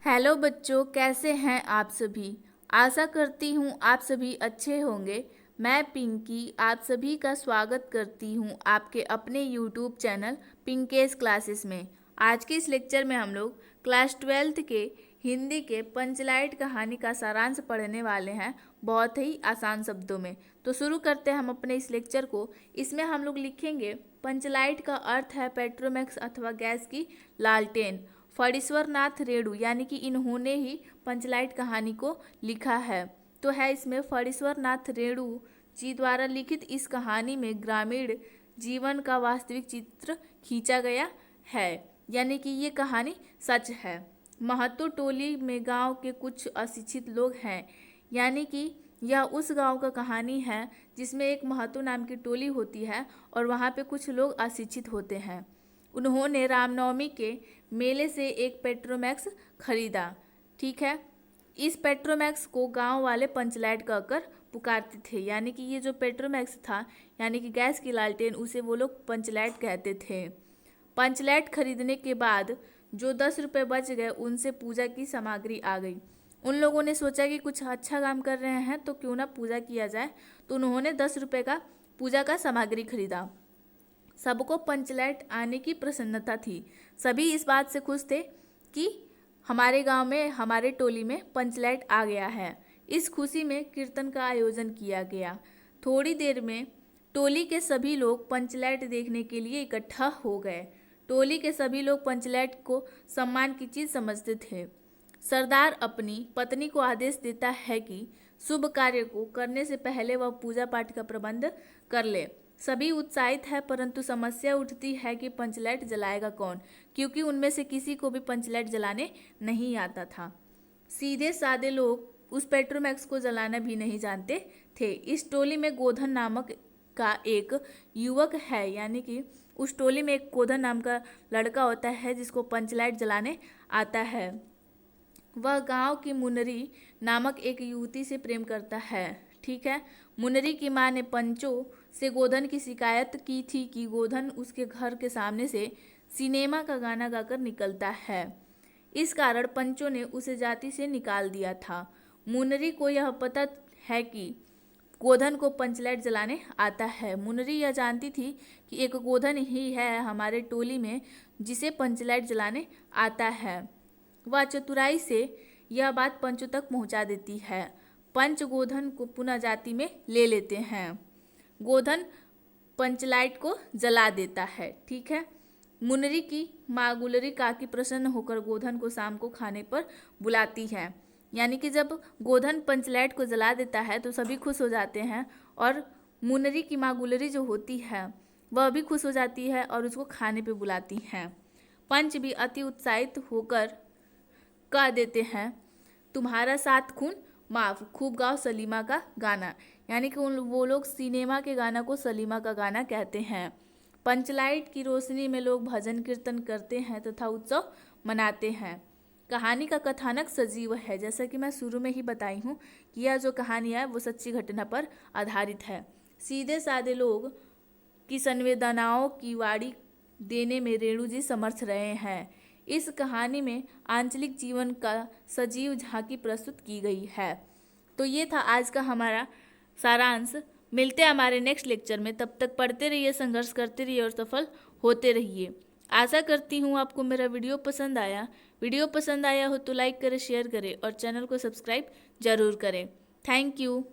Hello बच्चों, कैसे हैं आप सभी। आशा करती हूँ आप सभी अच्छे होंगे। मैं पिंकी आप सभी का स्वागत करती हूँ आपके अपने यूट्यूब चैनल पिंकेस क्लासेस में। आज के इस लेक्चर में हम लोग क्लास 12th के हिंदी के पंचलाइट कहानी का सारांश पढ़ने वाले हैं, बहुत ही आसान शब्दों में। तो शुरू करते हैं हम अपने इस लेक्चर को। इसमें हम लोग लिखेंगे पंचलाइट का अर्थ है पेट्रोमैक्स अथवा गैस की लालटेन। फणीश्वर नाथ रेणु यानी कि इन्होंने ही पंचलाइट कहानी को लिखा है। तो है इसमें फणीश्वर नाथ रेणु जी द्वारा लिखित इस कहानी में ग्रामीण जीवन का वास्तविक चित्र खींचा गया है, यानी कि ये कहानी सच है। महतो टोली में गांव के कुछ अशिक्षित लोग हैं, यानी कि यह उस गांव का कहानी है जिसमें एक महतो नाम की टोली होती है और वहाँ पे कुछ लोग अशिक्षित होते हैं। उन्होंने रामनवमी के मेले से एक पेट्रोमैक्स खरीदा। ठीक है, इस पेट्रोमैक्स को गांव वाले पंचलाइट कहकर पुकारते थे, यानी कि ये जो पेट्रोमैक्स था यानी कि गैस की लालटेन, उसे वो लोग पंचलाइट कहते थे। पंचलाइट खरीदने के बाद जो 10 रुपये बच गए उनसे पूजा की सामग्री आ गई। उन लोगों ने सोचा कि कुछ अच्छा काम कर रहे हैं तो क्यों ना पूजा किया जाए, तो उन्होंने 10 रुपये का पूजा का सामग्री खरीदा। सबको पंचलाइट आने की प्रसन्नता थी। सभी इस बात से खुश थे कि हमारे गांव में, हमारे टोली में पंचलाइट आ गया है। इस खुशी में कीर्तन का आयोजन किया गया। थोड़ी देर में टोली के सभी लोग पंचलाइट देखने के लिए इकट्ठा हो गए। टोली के सभी लोग पंचलाइट को सम्मान की चीज समझते थे। सरदार अपनी पत्नी को आदेश देता है कि शुभ कार्य को करने से पहले वह पूजा पाठ का प्रबंध कर ले। सभी उत्साहित है, परंतु समस्या उठती है कि पंचलाइट जलाएगा कौन, क्योंकि उनमें से किसी को भी पंचलाइट जलाने नहीं आता था। सीधे सादे लोग उस पेट्रोमैक्स को जलाना भी नहीं जानते थे। इस टोली में गोधन नामक का एक युवक है, यानी कि उस टोली में एक गोधन नाम का लड़का होता है जिसको पंचलाइट जलाने आता है। वह गांव की मुनरी नामक एक युवती से प्रेम करता है। ठीक है, मुनरी की मां ने पंचो से गोधन की शिकायत की थी कि गोधन उसके घर के सामने से सिनेमा का गाना गाकर निकलता है। इस कारण पंचो ने उसे जाति से निकाल दिया था। मुनरी को यह पता है कि गोधन को पंचलाइट जलाने आता है। मुनरी यह जानती थी कि एक गोधन ही है हमारे टोली में जिसे पंचलाइट जलाने आता है। वह चतुराई से यह बात पंचो तक पहुंचा देती है। पंच गोधन को पुनः जाति में ले लेते हैं। गोधन पंचलाइट को जला देता है। ठीक है, मुनरी की माँ गुलरी काकी प्रसन्न होकर गोधन को शाम को खाने पर बुलाती है। यानी कि जब गोधन पंचलाइट को जला देता है तो सभी खुश हो जाते हैं और मुनरी की माँ गुलरी जो होती है वह भी खुश हो जाती है और उसको खाने पे बुलाती हैं। पंच भी अति उत्साहित होकर कह देते हैं, तुम्हारा 7 खून माफ, खूब गाओ सलीमा का गाना। यानी कि वो लोग सिनेमा के गाना को सलीमा का गाना कहते हैं। पंचलाइट की रोशनी में लोग भजन कीर्तन करते हैं तथा उत्सव मनाते हैं। कहानी का कथानक सजीव है, जैसा कि मैं शुरू में ही बताई हूँ कि यह जो कहानी है वो सच्ची घटना पर आधारित है। सीधे सादे लोग की संवेदनाओं की वाड़ी देने में रेणु जी समर्थ रहे हैं। इस कहानी में आंचलिक जीवन का सजीव झांकी प्रस्तुत की गई है। तो ये था आज का हमारा सारांश। मिलते हैं हमारे नेक्स्ट लेक्चर में। तब तक पढ़ते रहिए, संघर्ष करते रहिए और सफल होते रहिए। आशा करती हूँ आपको मेरा वीडियो पसंद आया। वीडियो पसंद आया हो तो लाइक करें, शेयर करें और चैनल को सब्सक्राइब जरूर करें। Thank you.